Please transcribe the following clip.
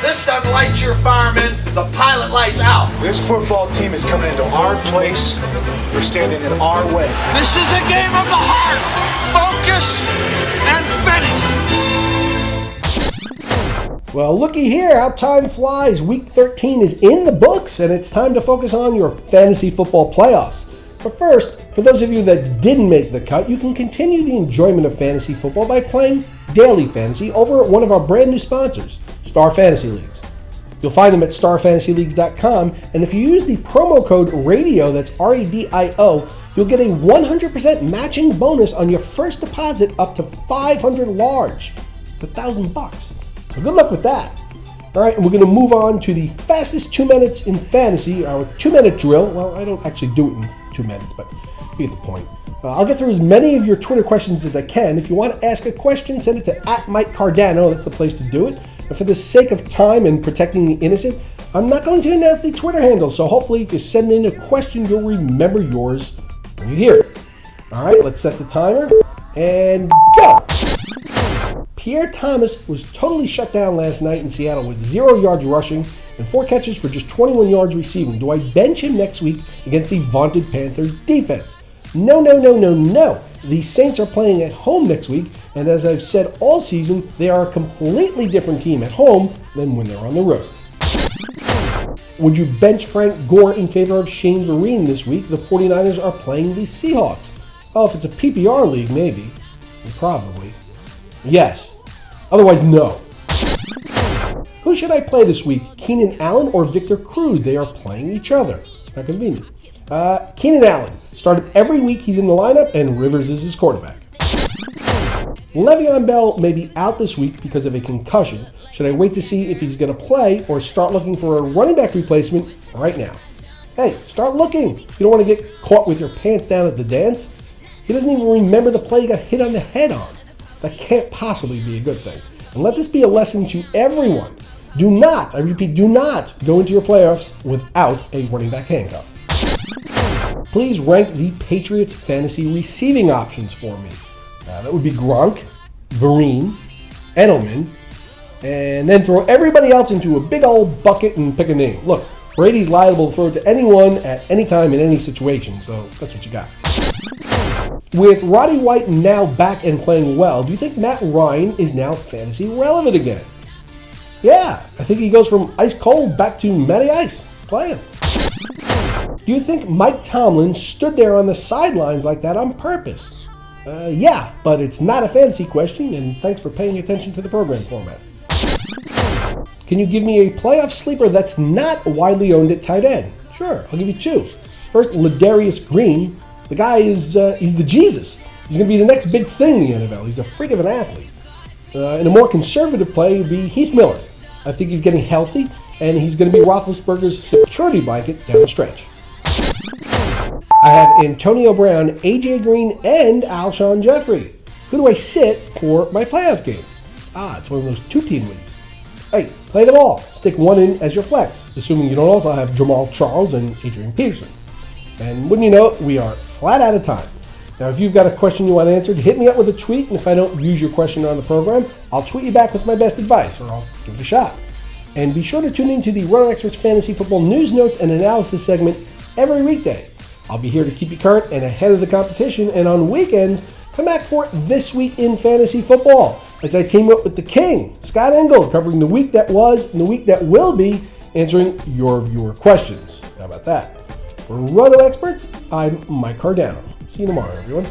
This sun lights your firemen, the pilot lights out. This football team is coming into our place. They're standing in our way. This is a game of the heart. Focus and finish. Well, looky here, how time flies. Week 13 is in the books, and it's time to focus on your fantasy football playoffs. But first, for those of you that didn't make the cut, you can continue the enjoyment of fantasy football by playing daily fantasy over at one of our brand new sponsors, Star Fantasy Leagues. You'll find them at starfantasyleagues.com, and if you use the promo code RADIO, that's RADIO, you'll get a 100% matching bonus on your first deposit up to $500 large. It's $1,000. So good luck with that. All right, and we're going to move on to the fastest 2 minutes in fantasy, our 2-minute drill. Well, I don't actually do it in 2 minutes, but you get the point. I'll get through as many of your Twitter questions as I can. If you want to ask a question, send it to @MikeCardano. That's the place to do it. And for the sake of time and protecting the innocent, I'm not going to announce the Twitter handle. So hopefully if you send in a question, you'll remember yours when you hear it. All right, let's set the timer and go. Pierre Thomas was totally shut down last night in Seattle with 0 yards rushing and 4 catches for just 21 yards receiving. Do I bench him next week against the vaunted Panthers defense? No. The Saints are playing at home next week, and as I've said all season, they are a completely different team at home than when they're on the road. Would you bench Frank Gore in favor of Shane Vereen this week? The 49ers are playing the Seahawks. Oh, if it's a PPR league, maybe. Probably. Yes. Otherwise, no. Who should I play this week? Keenan Allen or Victor Cruz? They are playing each other. Not convenient. Keenan Allen. Start him every week he's in the lineup, and Rivers is his quarterback. Le'Veon Bell may be out this week because of a concussion. Should I wait to see if he's going to play or start looking for a running back replacement right now? Hey, start looking. You don't want to get caught with your pants down at the dance. He doesn't even remember the play he got hit on the head on. That can't possibly be a good thing. And let this be a lesson to everyone. Do not, I repeat, do not go into your playoffs without a running back handcuff. Please rank the Patriots fantasy receiving options for me. That would be Gronk, Vereen, Edelman, and then throw everybody else into a big old bucket and pick a name. Look, Brady's liable to throw it to anyone at any time in any situation, so that's what you got. With Roddy White now back and playing well, do you think Matt Ryan is now fantasy relevant again? Yeah, I think he goes from ice cold back to Matty Ice. Play him. Do you think Mike Tomlin stood there on the sidelines like that on purpose? Yeah, but it's not a fantasy question, and thanks for paying attention to the program format. Can you give me a playoff sleeper that's not widely owned at tight end? Sure, I'll give you 2. First, Ladarius Green. The guy is he's the Jesus. He's going to be the next big thing in the NFL. He's a freak of an athlete. In a more conservative play would be Heath Miller. I think he's getting healthy, and he's going to be Roethlisberger's security blanket down the stretch. I have Antonio Brown, AJ Green, and Alshon Jeffrey. Who do I sit for my playoff game? It's one of those 2-team leagues. Hey, play them all. Stick one in as your flex, assuming you don't also have Jamal Charles and Adrian Peterson. And wouldn't you know, we are flat out of time. Now, if you've got a question you want answered, hit me up with a tweet, and if I don't use your question on the program, I'll tweet you back with my best advice, or I'll give it a shot. And be sure to tune in to the Roto Experts Fantasy Football News Notes and Analysis segment every weekday. I'll be here to keep you current and ahead of the competition, and on weekends, come back for This Week in Fantasy Football, as I team up with the King, Scott Engel, covering the week that was and the week that will be, answering your viewer questions. How about that? For Roto Experts, I'm Mike Cardano. See you tomorrow, everyone.